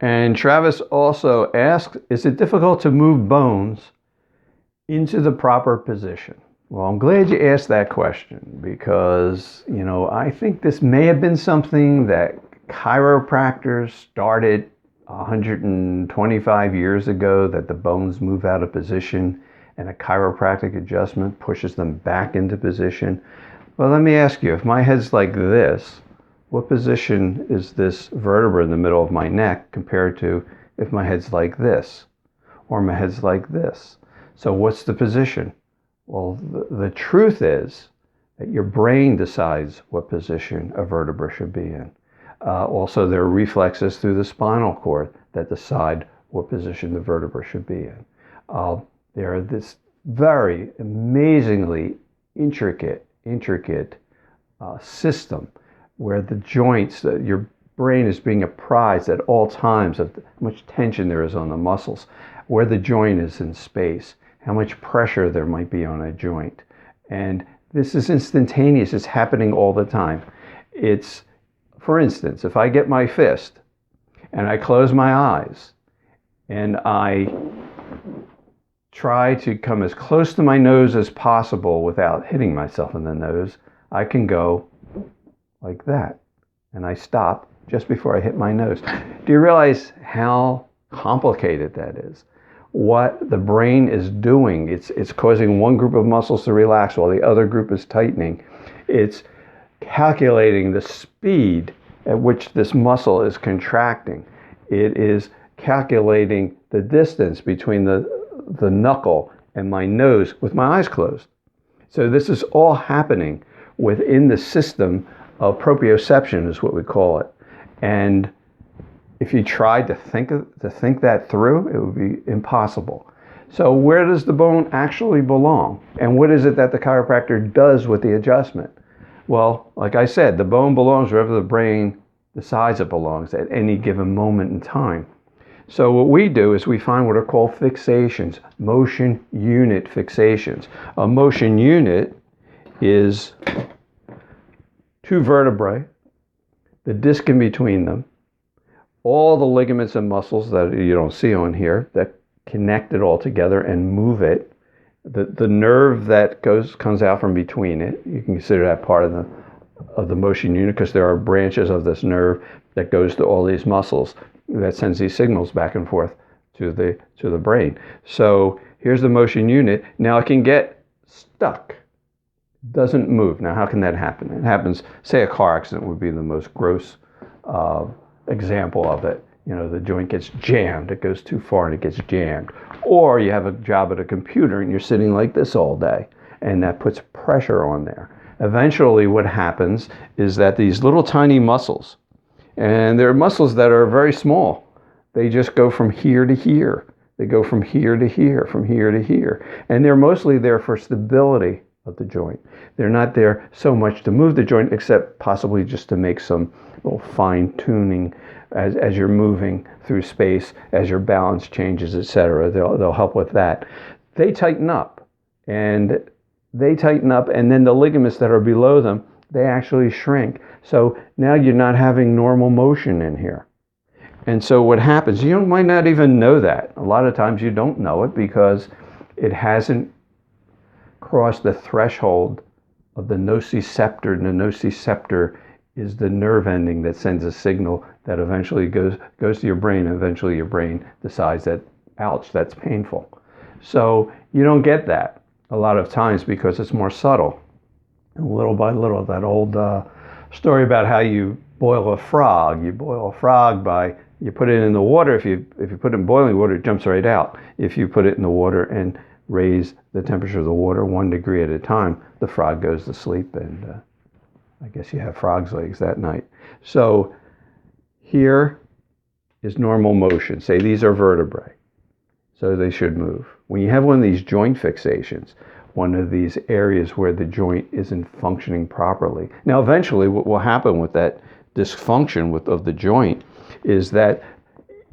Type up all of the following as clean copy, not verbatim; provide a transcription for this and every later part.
And Travis also asked, is it difficult to move bones into the proper position? Well, I'm glad you asked that question because, I think this may have been something that chiropractors started 125 years ago, that the bones move out of position and a chiropractic adjustment pushes them back into position. Well, let me ask you, if my head's like this, what position is this vertebra in the middle of my neck compared to if my head's like this or my head's like this? So what's the position? Well, the truth is that your brain decides what position a vertebra should be in. Also, there are reflexes through the spinal cord that decide what position the vertebra should be in. There are this very amazingly intricate system where the joints, your brain is being apprised at all times of how much tension there is on the muscles, where the joint is in space, how much pressure there might be on a joint. And this is instantaneous. It's happening all the time. It's, for instance, if I get my fist and I close my eyes and I try to come as close to my nose as possible without hitting myself in the nose, I can go like that. And I stop just before I hit my nose. Do you realize how complicated that is? What the brain is doing, it's causing one group of muscles to relax while the other group is tightening. It's calculating the speed at which this muscle is contracting. It is calculating the distance between the knuckle and my nose with my eyes closed. So this is all happening within the system of proprioception, is what we call it. And if you tried to think that through, it would be impossible. So where does the bone actually belong? And what is it that the chiropractor does with the adjustment? Well, like I said, the bone belongs wherever the brain decides it belongs at any given moment in time. So what we do is we find what are called fixations, motion unit fixations. A motion unit is two vertebrae, the disc in between them, all the ligaments and muscles that you don't see on here that connect it all together and move it. The nerve that comes out from between it, you can consider that part of the motion unit, because there are branches of this nerve that goes to all these muscles that sends these signals back and forth to the brain. So here's the motion unit. Now it can get stuck, doesn't move. Now how can that happen? It happens, say a car accident would be the most gross example of it. The joint gets jammed, it goes too far and it gets jammed. Or you have a job at a computer and you're sitting like this all day, and that puts pressure on there. Eventually what happens is that these little tiny muscles, and they're muscles that are very small, they just go from here to here. They go from here to here, from here to here. And they're mostly there for stability of the joint. They're not there so much to move the joint, except possibly just to make some little fine tuning as you're moving through space, as your balance changes, etc. They'll help with that. They tighten up, and then the ligaments that are below them, they actually shrink. So now you're not having normal motion in here. And so what happens, you might not even know that. A lot of times you don't know it because it hasn't crossed the threshold of the nociceptor. And the nociceptor is the nerve ending that sends a signal that eventually goes to your brain, and eventually your brain decides that, ouch, that's painful. So you don't get that a lot of times because it's more subtle. And little by little, that old story about how you boil a frog. You boil a frog by, you put it in the water. If you put it in boiling water, it jumps right out. If you put it in the water and raise the temperature of the water 1 degree at a time, the frog goes to sleep, and I guess you have frog's legs that night. So here is normal motion. Say these are vertebrae, so they should move. When you have one of these joint fixations, one of these areas where the joint isn't functioning properly. Now eventually what will happen with that dysfunction of the joint is that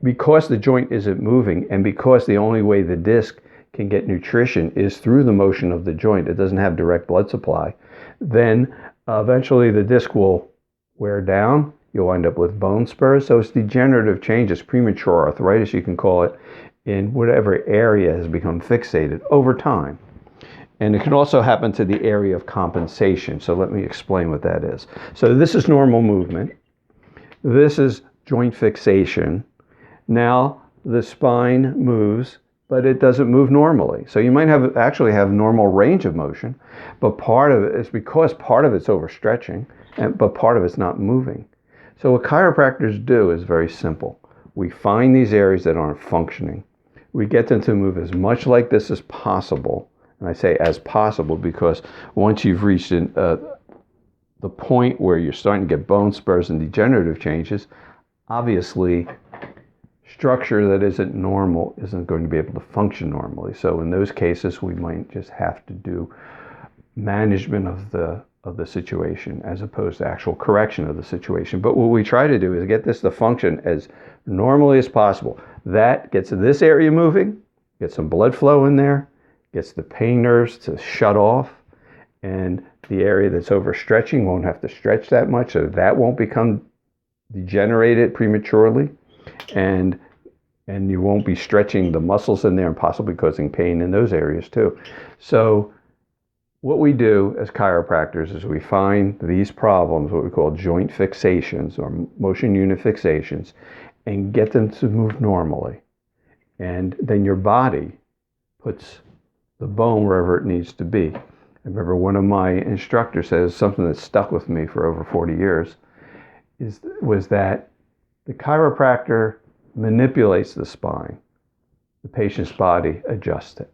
because the joint isn't moving, and because the only way the disc can get nutrition is through the motion of the joint, it doesn't have direct blood supply, then eventually the disc will wear down. you'll end up with bone spurs. So it's degenerative changes, premature arthritis, you can call it, in whatever area has become fixated over time. And it can also happen to the area of compensation. So let me explain what that is. So this is normal movement. This is joint fixation. Now the spine moves, but it doesn't move normally. So you might actually have normal range of motion, but part of it is because part of it's overstretching, but part of it's not moving. So what chiropractors do is very simple. We find these areas that aren't functioning. We get them to move as much like this as possible. And I say as possible because once you've reached the point where you're starting to get bone spurs and degenerative changes, obviously structure that isn't normal isn't going to be able to function normally. So in those cases, we might just have to do management of the situation as opposed to actual correction of the situation. But what we try to do is get this to function as normally as possible. That gets this area moving, gets some blood flow in there, gets the pain nerves to shut off, and the area that's overstretching won't have to stretch that much, so that won't become degenerated prematurely, and you won't be stretching the muscles in there and possibly causing pain in those areas too. So what we do as chiropractors is we find these problems, what we call joint fixations or motion unit fixations, and get them to move normally. And then your body puts the bone wherever it needs to be. I remember one of my instructors says something that stuck with me for over 40 years was that the chiropractor manipulates the spine. The patient's body adjusts it.